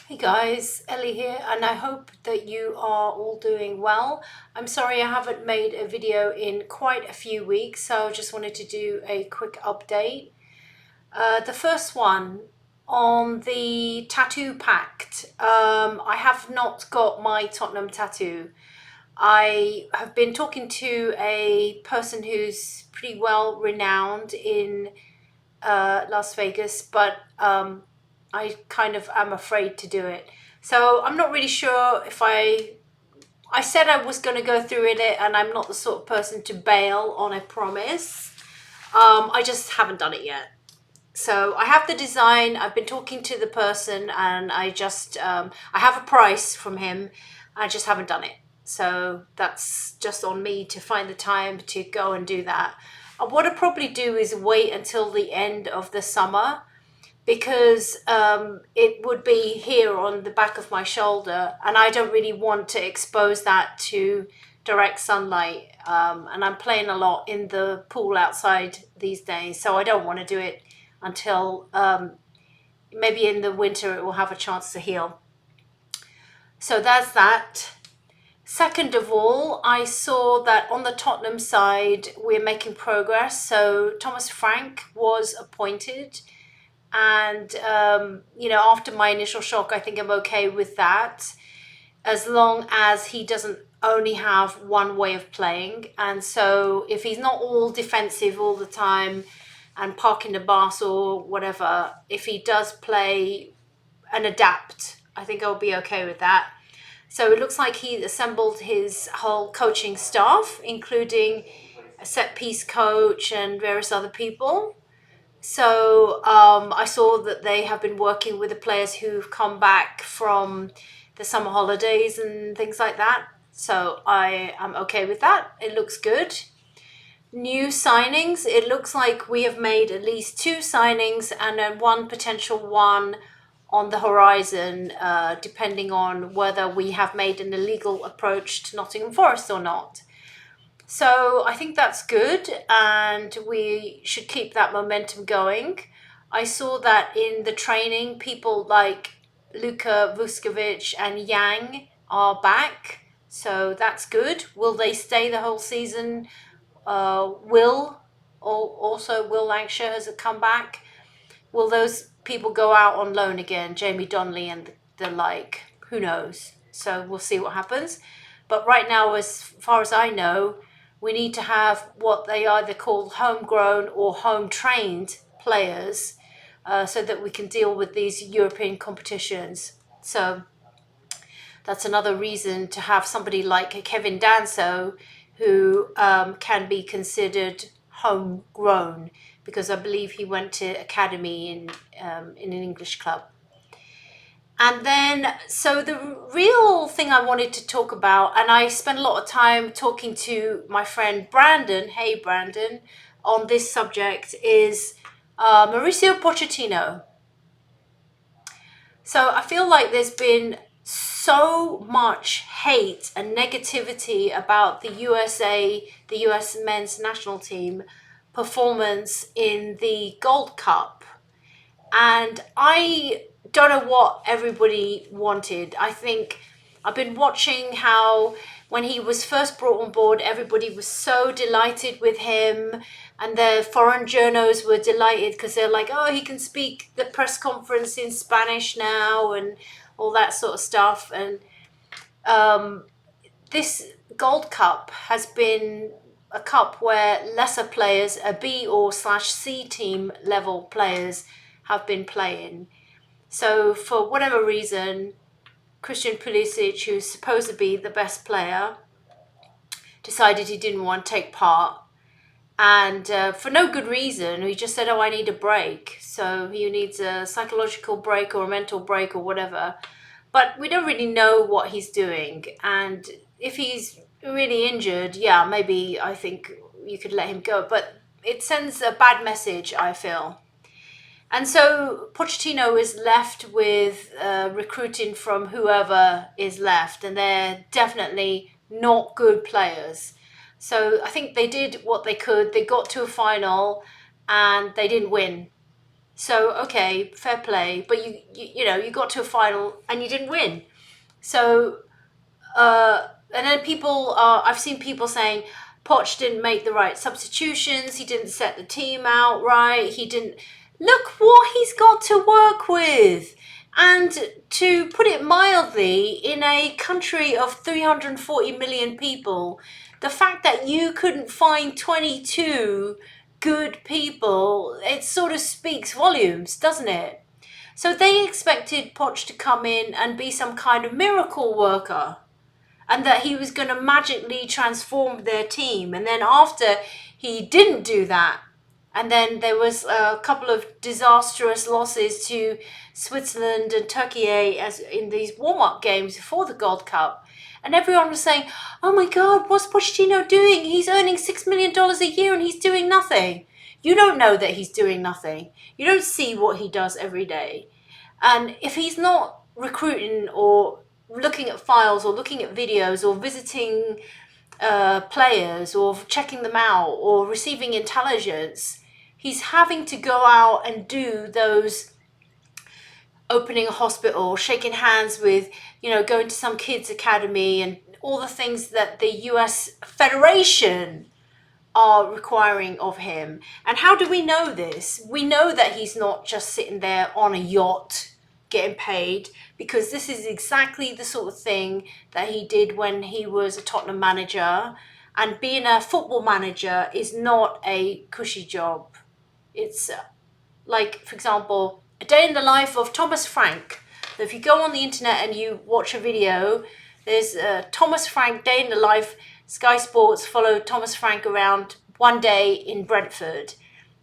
Hey guys, Ellie here, and I hope that you are all doing well. I'm sorry I haven't made a video in quite a few weeks, so I just wanted to do a quick update. The first one on the tattoo pact. I have not got my Tottenham tattoo. I have been talking to a person who's pretty well renowned in Las Vegas, but I kind of am afraid to do it. So I'm not really sure if I said I was going to go through it, and I'm not the sort of person to bail on a promise. I just haven't done it yet. So I have the design. I've been talking to the person, and I have a price from him. I just haven't done it. So that's just on me to find the time to go and do that. What I'll probably do is wait until the end of the summer because it would be here on the back of my shoulder, and I don't really want to expose that to direct sunlight. And I'm playing a lot in the pool outside these days, so I don't want to do it until maybe in the winter it will have a chance to heal. So that's that. Second of all, I saw that on the Tottenham side we're making progress. So Thomas Frank was appointed, and after my initial shock, I think I'm okay with that, as long as he doesn't only have one way of playing. And so if he's not all defensive all the time and parking the bus or whatever, if he does play and adapt, I think I'll be okay with that. So it looks like he assembled his whole coaching staff, including a set piece coach and various other people. So I saw that they have been working with the players who've come back from the summer holidays and things like that. So I am okay with that. It looks good. New signings. It looks like we have made at least two signings and then one potential one on the horizon, depending on whether we have made an illegal approach to Nottingham Forest or not. So I think that's good, and we should keep that momentum going. I saw that in the training, people like Luka Vuskovic and Yang are back, so that's good. Will they stay the whole season? Will Lancashire has come back. Will those people go out on loan again? Jamie Donnelly and the like. Who knows? So we'll see what happens. But right now, as far as I know, we need to have what they either call homegrown or home trained players, so that we can deal with these European competitions. So that's another reason to have somebody like Kevin Danso, who can be considered homegrown, because I believe he went to academy in an English club. And then, so the real thing I wanted to talk about, and I spent a lot of time talking to my friend Brandon, hey Brandon, on this subject, is Mauricio Pochettino. So I feel like there's been so much hate and negativity about the the US men's national team performance in the Gold Cup. And I don't know what everybody wanted. I think I've been watching how when he was first brought on board, everybody was so delighted with him, and the foreign journos were delighted because they're like, oh, he can speak the press conference in Spanish now and all that sort of stuff. And this Gold Cup has been a cup where lesser players, a B or slash C team level players, have been playing. So for whatever reason, Christian Pulisic, who's supposed to be the best player, decided he didn't want to take part. And for no good reason, he just said, oh, I need a break. So he needs a psychological break or a mental break or whatever. But we don't really know what he's doing. And if he's really injured, yeah, maybe I think you could let him go. But it sends a bad message, I feel. And so Pochettino is left with recruiting from whoever is left, and they're definitely not good players. So I think they did what they could. They got to a final and they didn't win. So, okay, fair play. But you got to a final and you didn't win. So, and then I've seen people saying Poch didn't make the right substitutions. He didn't set the team out right. He didn't look what he's got to work with. And to put it mildly, in a country of 340 million people, the fact that you couldn't find 22 good people, it sort of speaks volumes, doesn't it? So they expected Poch to come in and be some kind of miracle worker and that he was going to magically transform their team. And then after he didn't do that, and then there was a couple of disastrous losses to Switzerland and Turkey as in these warm-up games before the Gold Cup. And everyone was saying, oh my God, what's Pochettino doing? He's earning $6 million a year and he's doing nothing. You don't know that he's doing nothing. You don't see what he does every day. And if he's not recruiting or looking at files or looking at videos or visiting players or checking them out or receiving intelligence, he's having to go out and do those opening a hospital, shaking hands with, going to some kids' academy and all the things that the US Federation are requiring of him. And how do we know this? We know that he's not just sitting there on a yacht getting paid, because this is exactly the sort of thing that he did when he was a Tottenham manager. And being a football manager is not a cushy job. It's like, for example, a day in the life of Thomas Frank. If you go on the internet and you watch a video, there's Thomas Frank day in the life. Sky Sports followed Thomas Frank around one day in Brentford.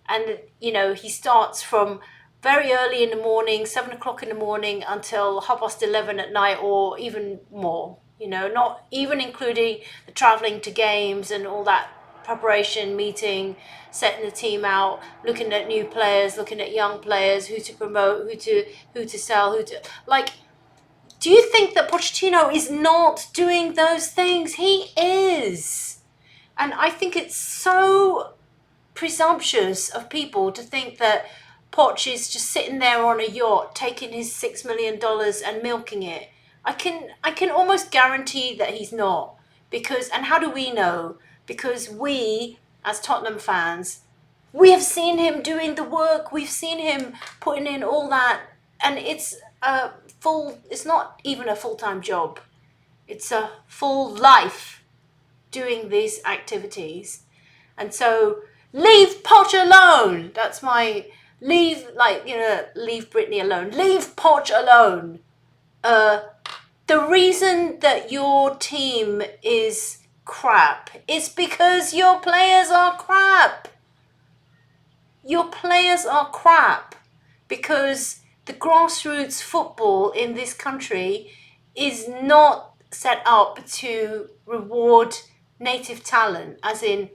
And, he starts from very early in the morning, 7 o'clock in the morning, until 11:30 at night, or even more, not even including the traveling to games and all that preparation, meeting, setting the team out, looking at new players, looking at young players, who to promote, who to sell, do you think that Pochettino is not doing those things? He is. And I think it's so presumptuous of people to think that Poch is just sitting there on a yacht taking his $6 million and milking it. I can almost guarantee that he's not. And how do we know? Because we, as Tottenham fans, we have seen him doing the work. We've seen him putting in all that, and it's not even a full-time job. It's a full life doing these activities. And so leave Poch alone. That's my leave Britney alone. Leave Poch alone. The reason that your team is crap is because your players are crap. Your players are crap because the grassroots football in this country is not set up to reward native talent, as in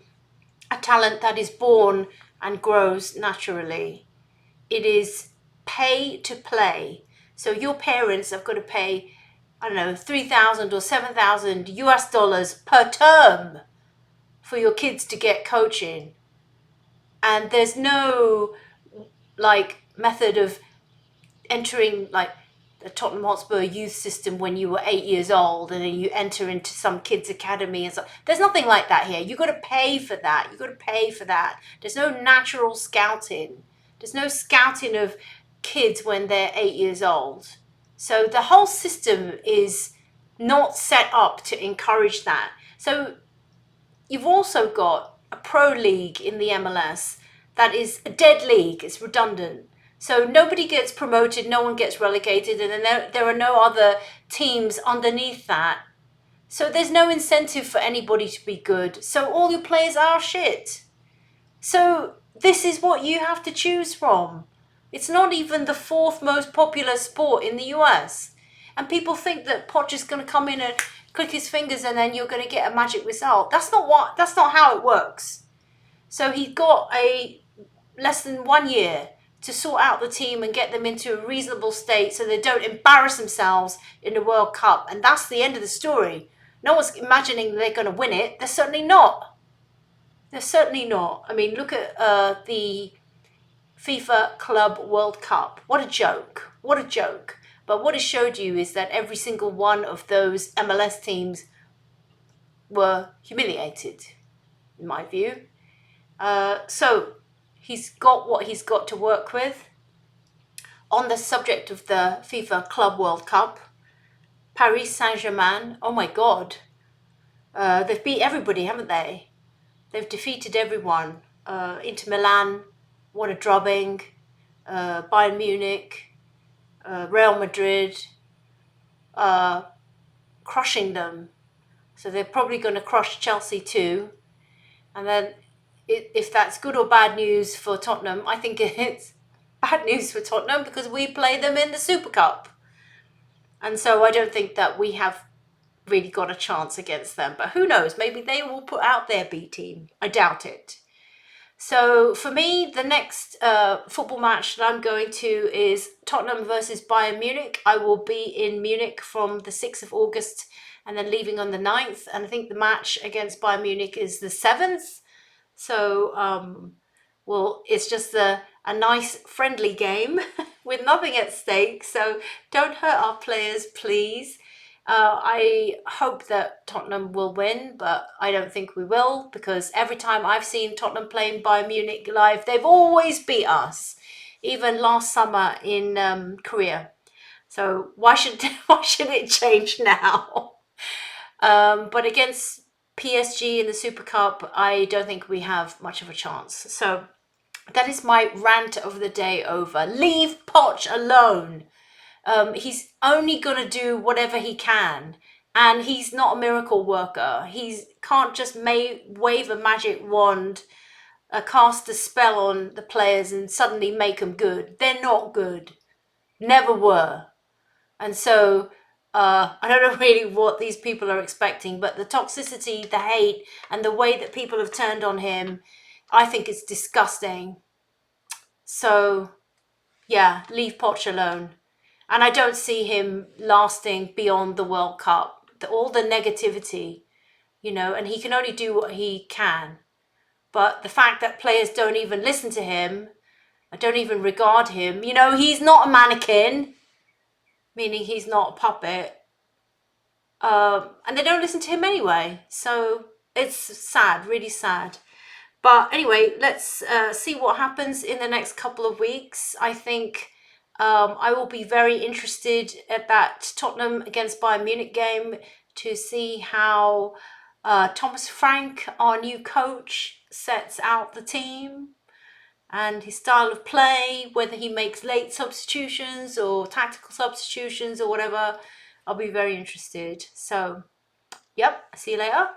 a talent that is born and grows naturally. It is pay to play. So your parents have got to pay, I don't know, 3,000 or 7,000 US dollars per term for your kids to get coaching. And there's no method of entering the Tottenham Hotspur youth system when you were 8 years old and then you enter into some kids academy and so. There's nothing like that here. You've got to pay for that. There's no natural scouting. There's no scouting of kids when they're 8 years old. So the whole system is not set up to encourage that. So you've also got a pro league in the MLS that is a dead league. It's redundant. So nobody gets promoted, no one gets relegated, and then there are no other teams underneath that. So there's no incentive for anybody to be good. So all your players are shit. So this is what you have to choose from. It's not even the fourth most popular sport in the US. And people think that Poch is going to come in and click his fingers and then you're going to get a magic result. That's not how it works. So he got less than 1 year to sort out the team and get them into a reasonable state so they don't embarrass themselves in the World Cup. And that's the end of the story. No one's imagining they're going to win it. They're certainly not. I mean, look at the FIFA Club World Cup. What a joke. What a joke. But what it showed you is that every single one of those MLS teams were humiliated, in my view. So he's got what he's got to work with. On the subject of the FIFA Club World Cup, Paris Saint-Germain, oh my God, they've beat everybody, haven't they? They've defeated everyone. Inter Milan, what a drubbing. Bayern Munich, Real Madrid, crushing them. So they're probably going to crush Chelsea too. And then if that's good or bad news for Tottenham, I think it's bad news for Tottenham because we play them in the Super Cup. And so I don't think that we have really got a chance against them. But who knows? Maybe they will put out their B team. I doubt it. So for me, the next football match that I'm going to is Tottenham versus Bayern Munich. I will be in Munich from the 6th of August and then leaving on the 9th. And I think the match against Bayern Munich is the 7th. So, well, it's just a nice friendly game with nothing at stake. So don't hurt our players, please. I hope that Tottenham will win, but I don't think we will because every time I've seen Tottenham playing Bayern Munich live, they've always beat us, even last summer in Korea. So why should it change now? But against PSG in the Super Cup, I don't think we have much of a chance. So that is my rant of the day over. Leave Poch alone. He's only going to do whatever he can. And he's not a miracle worker. He can't just wave a magic wand, cast a spell on the players and suddenly make them good. They're not good. Never were. And so I don't know really what these people are expecting, but the toxicity, the hate, and the way that people have turned on him, I think it's disgusting. So, yeah, leave Poch alone. And I don't see him lasting beyond the World Cup. All the negativity, and he can only do what he can. But the fact that players don't even listen to him, don't even regard him, he's not a mannequin, meaning he's not a puppet. And they don't listen to him anyway. So it's sad, really sad. But anyway, let's see what happens in the next couple of weeks. I think I will be very interested at that Tottenham against Bayern Munich game to see how Thomas Frank, our new coach, sets out the team and his style of play, whether he makes late substitutions or tactical substitutions or whatever. I'll be very interested. So, yep, see you later.